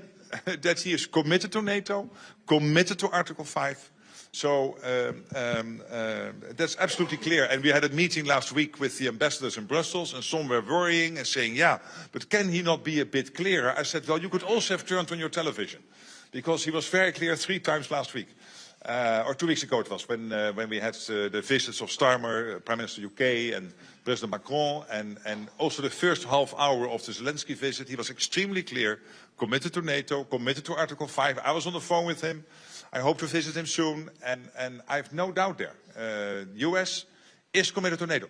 that he is committed to NATO, committed to Article 5. So that's absolutely clear. And we had a meeting last week with the ambassadors in Brussels, and some were worrying and saying, yeah, but can he not be a bit clearer? I said, well, you could also have turned on your television, because he was very clear 3 times last week. Or 2 weeks ago it was, when we had the visits of Starmer, Prime Minister UK, and President Macron, and also the first half hour of the Zelensky visit. He was extremely clear, committed to NATO, committed to Article 5. I was on the phone with him. I hope to visit him soon, and I have no doubt there. The US is committed to NATO,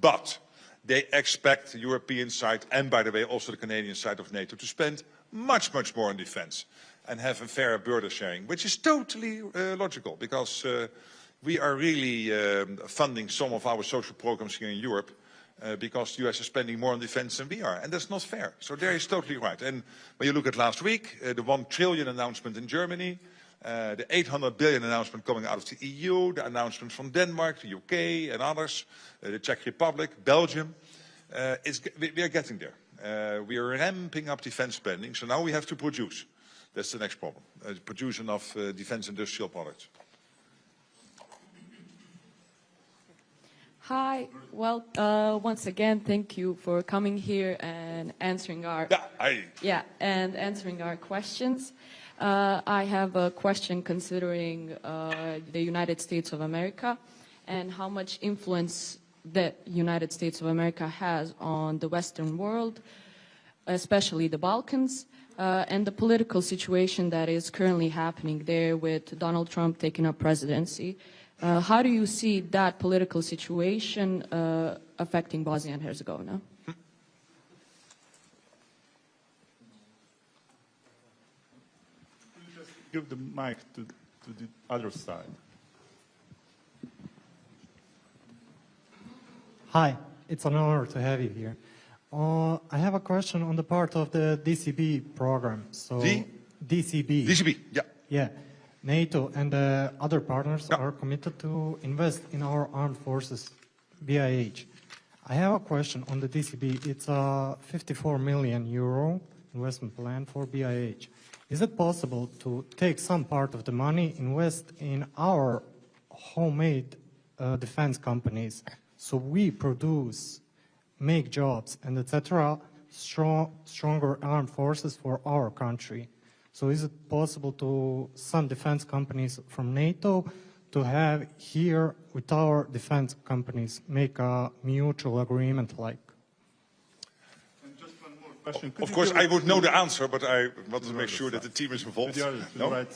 but they expect the European side, and by the way also the Canadian side of NATO, to spend much, much more on defense and have a fairer burden sharing, which is totally logical, because we are really funding some of our social programs here in Europe because the US is spending more on defense than we are, and that's not fair. So there is totally right. And when you look at last week, the 1 trillion announcement in Germany, the 800 billion announcement coming out of the EU, the announcement from Denmark, the UK and others, the Czech Republic, Belgium, we are getting there. We are ramping up defense spending, so now we have to produce. That's the next problem, produce enough defense industrial products. Hi, well, once again, thank you for coming here and answering our answering our questions. I have a question considering the United States of America and how much influence the United States of America has on the Western world, especially the Balkans, and the political situation that is currently happening there with Donald Trump taking up presidency. How do you see that political situation affecting Bosnia and Herzegovina? Give the mic to the other side. Hi, it's an honor to have you here. I have a question on the part of the DCB program. So DCB. DCB, yeah. Yeah. NATO and other partners are committed to invest in our armed forces, BIH. I have a question on the DCB. It's a 54 million euro investment plan for BIH. Is it possible to take some part of the money, invest in our homemade defense companies, so we produce, make jobs, and etc., stronger armed forces for our country? So is it possible to some defense companies from NATO to have here with our defense companies make a mutual agreement like? Of course, I would know the answer, but I want to make sure that the team is involved. No? Right.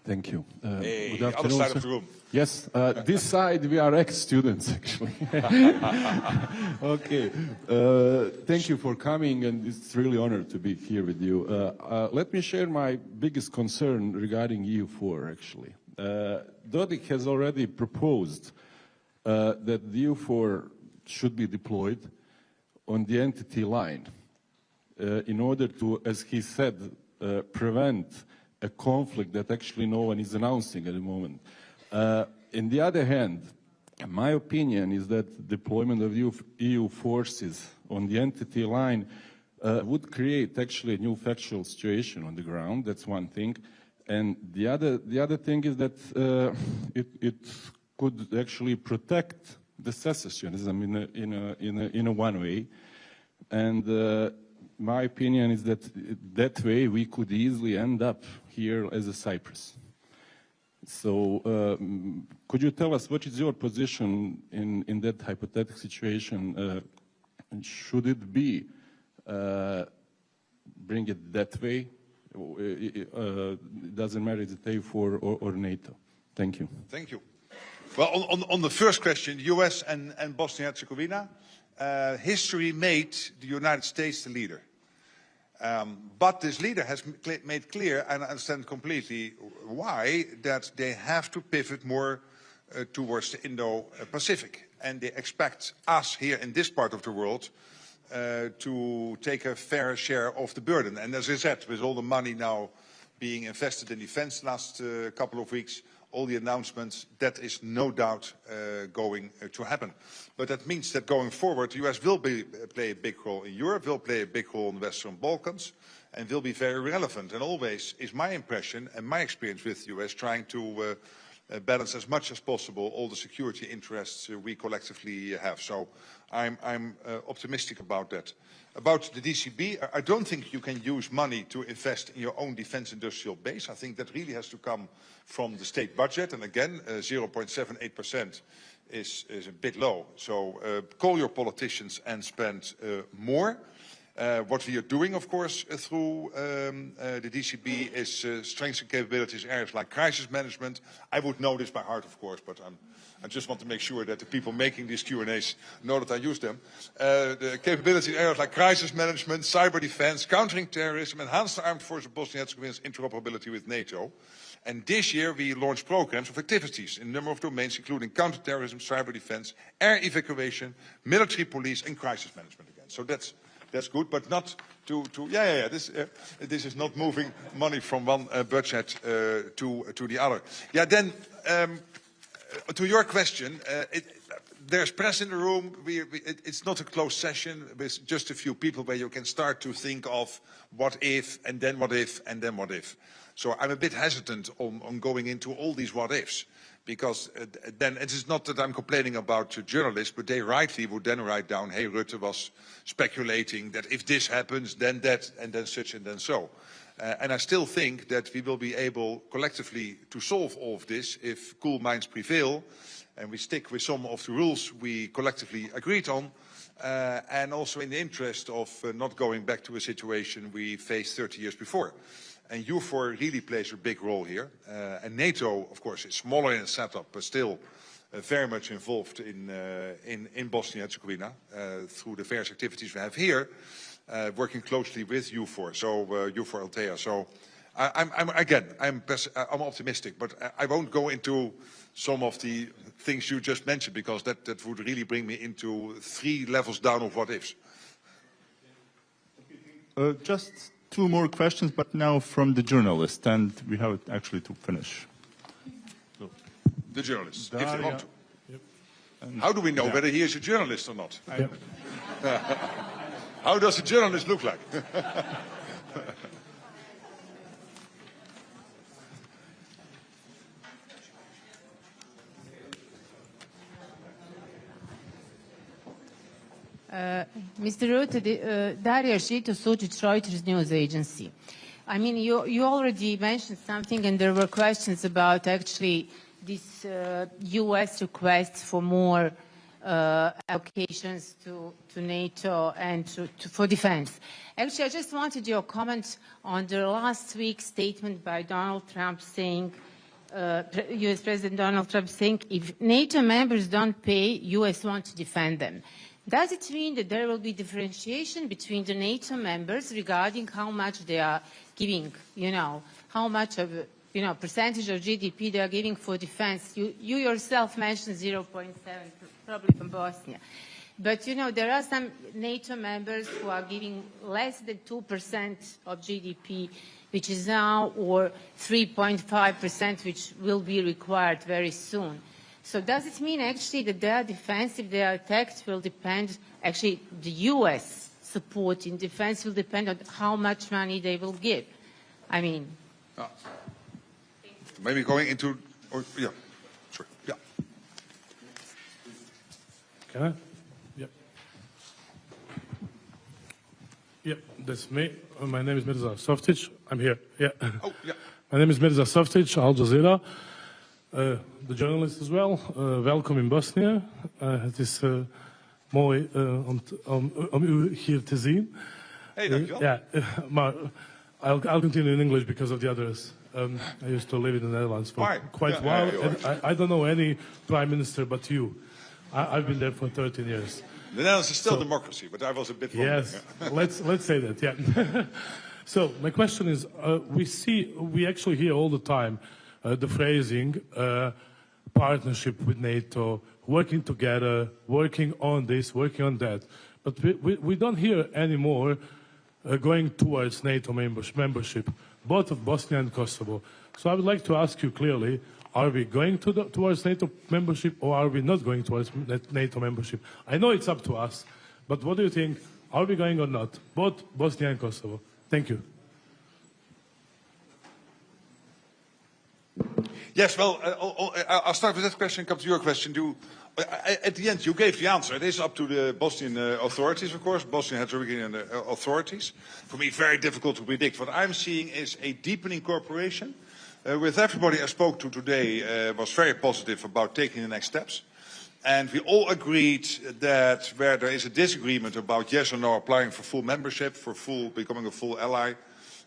Thank you. Hey, good other afternoon, side sir. of the room. Yes, this side we are ex-students actually. Okay, thank you for coming, and it's really honored to be here with you. Let me share my biggest concern regarding EU4 actually. Dodik has already proposed that the EU4 should be deployed on the entity line in order to, as he said, prevent a conflict that actually no one is announcing at the moment. On the other hand, my opinion is that deployment of EU forces on the entity line would create actually a new factual situation on the ground. That's one thing. And the other thing is that it could actually protect the secessionism in a one way. And my opinion is that that way we could easily end up here as a Cyprus. So could you tell us what is your position in that hypothetical situation? Should it be bring it that way? It doesn't matter if it's EU4 or NATO. Thank you. Thank you. Well, on the first question, US and Bosnia-Herzegovina, history made the United States the leader. But this leader has made clear, and I understand completely why, that they have to pivot more towards the Indo-Pacific. And they expect us here in this part of the world to take a fair share of the burden. And as I said, with all the money now being invested in defense last couple of weeks, all the announcements, that is no doubt going to happen. But that means that going forward, the US will play a big role in Europe, will play a big role in the Western Balkans, and will be very relevant. And always is my impression and my experience with the US trying to balance as much as possible all the security interests we collectively have. So I'm optimistic about that. About the DCB, I don't think you can use money to invest in your own defense industrial base. I think that really has to come from the state budget. And again, 0.78% is a bit low. So call your politicians and spend more. What we are doing, of course, through the DCB is strengthen capabilities in areas like crisis management. I would know this by heart, of course, but I just want to make sure that the people making these Q&As know that I use them. The capabilities in areas like crisis management, cyber defense, countering terrorism, enhance the armed forces of Bosnia and Herzegovina's interoperability with NATO. And this year we launched programs of activities in a number of domains, including counterterrorism, cyber defense, air evacuation, military police, and crisis management again. So that's good, but not this is not moving money from one budget to the other. Yeah, then to your question, there's press in the room. It's not a closed session with just a few people where you can start to think of what if, and then what if, and then what if. So I'm a bit hesitant on going into all these what ifs, because then it is not that I'm complaining about journalists, but they rightly would then write down, hey, Rutte was speculating that if this happens, then that, and then such, and then so. And I still think that we will be able collectively to solve all of this if cool minds prevail, and we stick with some of the rules we collectively agreed on, and also in the interest of not going back to a situation we faced 30 years before. And EUFOR really plays a big role here. And NATO, of course, is smaller in setup, but still very much involved in Bosnia and Herzegovina through the various activities we have here, working closely with EUFOR, so EUFOR Althea. So I'm optimistic, but I won't go into some of the things you just mentioned, because that would really bring me into 3 levels down of what ifs. Just 2 more questions, but now from the journalist, and we have it actually to finish. So. The journalist, if they want to. Yep. How do we know whether he is a journalist or not? How does a journalist look like? Mr. Rutte, Daria Shito, Reuters news agency. I mean, you already mentioned something, and there were questions about actually this U.S. request for more allocations to NATO and for defense. Actually, I just wanted your comment on the last week's statement by Donald Trump saying, U.S. President Donald Trump saying, if NATO members don't pay, U.S. wants to defend them. Does it mean that there will be differentiation between the NATO members regarding how much they are giving, how much of, percentage of GDP they are giving for defense? You yourself mentioned 0.7, probably from Bosnia. But, there are some NATO members who are giving less than 2% of GDP, which is now, or 3.5%, which will be required very soon. So does it mean actually that their defense, if they are attacked, will depend, actually the U.S. support in defense will depend on how much money they will give? I mean... Maybe going into... yeah, sorry, yeah. Can I? Yep. Yep, that's me. My name is Mirza Softic. I'm here, yeah. Oh, yeah. My name is Mirza Softic, Al Jazeera. The journalist as well. Welkom in Bosnia. Het is mooi om u hier te zien. Hey, dankjewel. Yeah, maar I'll continue in English because of the others. I used to live in the Netherlands for quite a while. And I don't know any prime minister but you. I've been there for 13 years. The Netherlands is still democracy, but I was a bit wrong. Yes, let's say that, yeah. So my question is, we actually hear all the time the phrasing, partnership with NATO, working together, working on this, working on that. but we don't hear anymore going towards NATO membership, both of Bosnia and Kosovo. So I would like to ask you clearly, are we going towards NATO membership or are we not going towards NATO membership? I know it's up to us, but what do you think? Are we going or not? Both Bosnia and Kosovo. Thank you. Yes, well, I'll start with that question and come to your question. At the end, you gave the answer. It is up to the Bosnian authorities, of course, Bosnia-Herzegovinian authorities. For me, very difficult to predict. What I'm seeing is a deepening cooperation. With everybody I spoke to today was very positive about taking the next steps. And we all agreed that where there is a disagreement about yes or no applying for full membership, for becoming a full ally,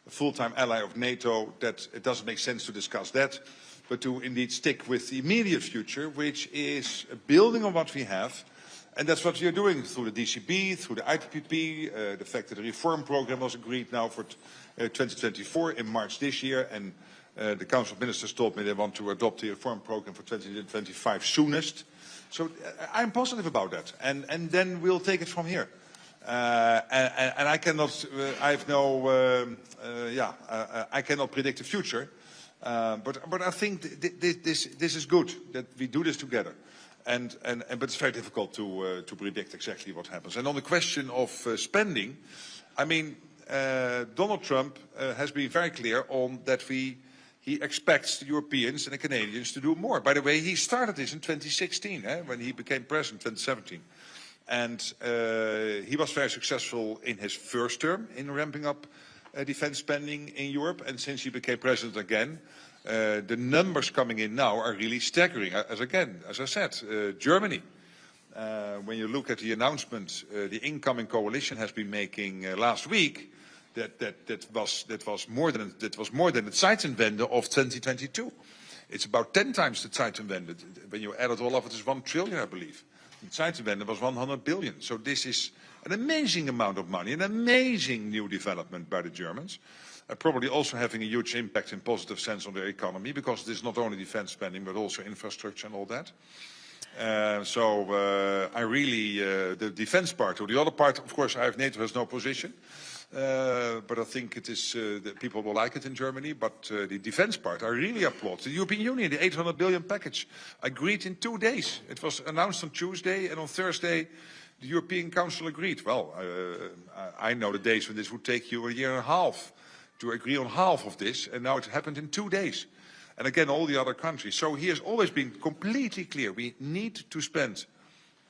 a full-time ally of NATO, that it doesn't make sense to discuss that, but to indeed stick with the immediate future, which is building on what we have. And that's what we are doing through the DCB, through the IPPP, the fact that the reform program was agreed now for 2024 in March this year. And the Council of Ministers told me they want to adopt the reform program for 2025 soonest. So I'm positive about that. And then we'll take it from here. And I cannot, I cannot predict the future. But I think this is good that we do this together, but it's very difficult to predict exactly what happens. And on the question of spending, I mean, Donald Trump has been very clear on that he expects the Europeans and the Canadians to do more. By the way, he started this in 2016, when he became president in 2017. And he was very successful in his first term in ramping up defense spending in Europe. And since he became president again, the numbers coming in now are really staggering. As I said, Germany. When you look at the announcement the incoming coalition has been making last week, that was more than the Zeitenwende of 2022. It's about 10 times the Zeitenwende. When you add it all up, it is 1 trillion, I believe. The Zeitenwende was 100 billion. So this is an amazing amount of money, an amazing new development by the Germans, probably also having a huge impact in positive sense on their economy, because it is not only defense spending but also infrastructure and all that. I really, the defense part, or the other part, of course, NATO has no position. But I think it is that people will like it in Germany. But the defense part, I really applaud. The European Union, the 800 billion package, agreed in 2 days. It was announced on Tuesday, and on Thursday, the European Council agreed. Well, I know the days when this would take you a year and a half to agree on half of this, and now it happened in 2 days. And again, all the other countries. So he has always been completely clear. We need to spend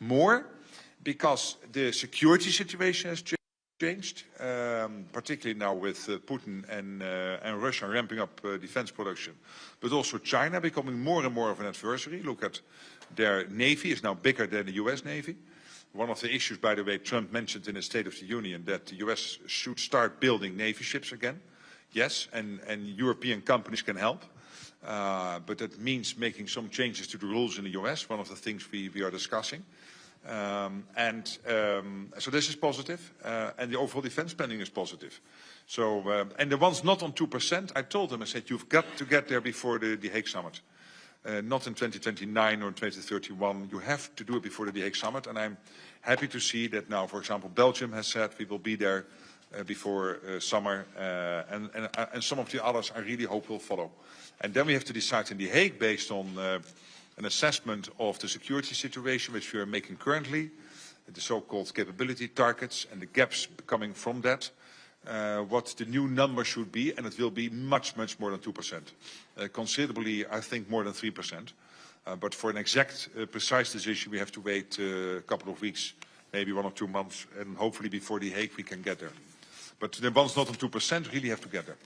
more because the security situation has changed, particularly now with Putin and Russia ramping up defense production, but also China becoming more and more of an adversary. Look at their navy is now bigger than the US Navy. One of the issues, by the way, Trump mentioned in his State of the Union that the US should start building navy ships again. Yes, and European companies can help. But that means making some changes to the rules in the US, one of the things we are discussing. So this is positive, and the overall defense spending is positive. So, and the ones not on 2%, I told them, I said, you've got to get there before the Hague Summit. Not in 2029 or in 2031, you have to do it before the Hague Summit, and I'm happy to see that now, for example, Belgium has said we will be there before summer, and some of the others I really hope will follow. And then we have to decide in The Hague based on an assessment of the security situation, which we are making currently, the so-called capability targets and the gaps coming from that, what the new number should be, and it will be much, much more than 2%. Considerably, I think, more than 3%. But for an exact, precise decision, we have to wait a couple of weeks, maybe 1 or 2 months, and hopefully before The Hague we can get there. But the ones not on 2% really have to get there.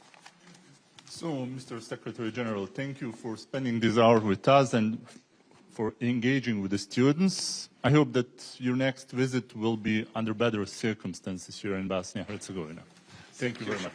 So, Mr. Secretary General, thank you for spending this hour with us and for engaging with the students. I hope that your next visit will be under better circumstances here in Bosnia and Herzegovina. Thank you very much.